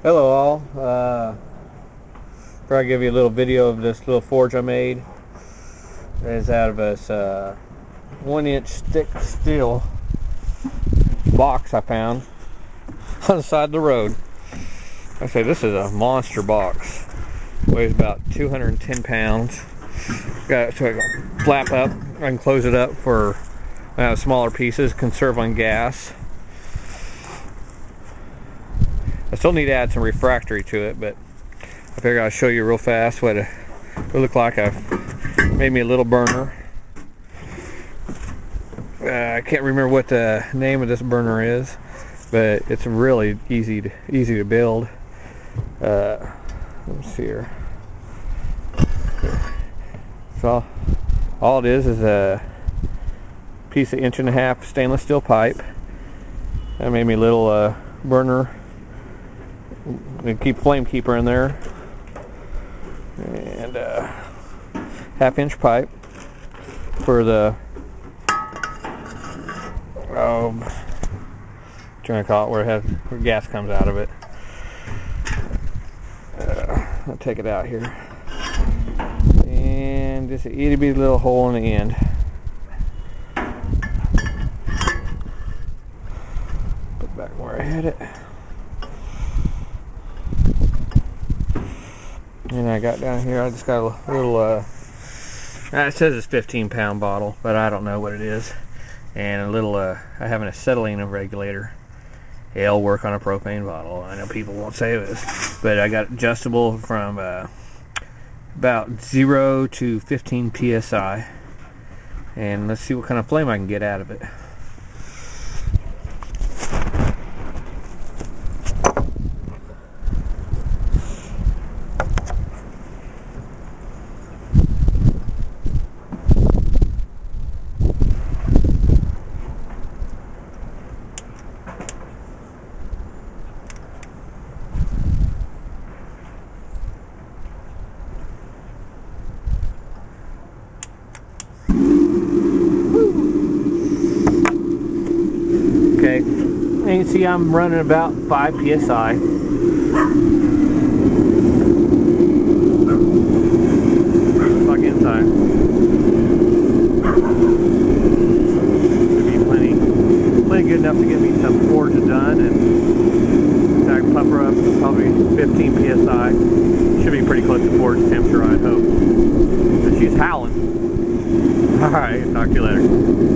Hello all. Probably give you a little video of this little forge I made. It's out of this 1-inch thick steel box I found on the side of the road. I say this is a monster box. Weighs about 210 pounds. Got it so I can flap up. I can close it up for smaller pieces, conserve on gas. I still need to add some refractory to it, but I figured I'll show you real fast what it would look like. I've made me a little burner. I can't remember what the name of this burner is, but it's really easy to build. Let's see here. So all it is a piece of 1.5-inch stainless steel pipe. I made me a little burner. Keep flame keeper in there, and 1/2-inch pipe for the trying to call it where gas comes out of it. I'll take it out here, and just an itty bitty little hole in the end. Put it back where I had it. And I got down here, I just got a little, it says it's 15-pound bottle, but I don't know what it is. And a little, I have an acetylene regulator. It'll work on a propane bottle. I know people won't say it is, but I got adjustable from about 0 to 15 psi. And let's see what kind of flame I can get out of it. Okay, and you can see I'm running about 5 psi. Plug inside. Should be plenty good enough to get me some forges done, and I can pump her up to probably 15 psi. Should be pretty close to forge temperature, I hope. But she's howling. Alright, talk to you later.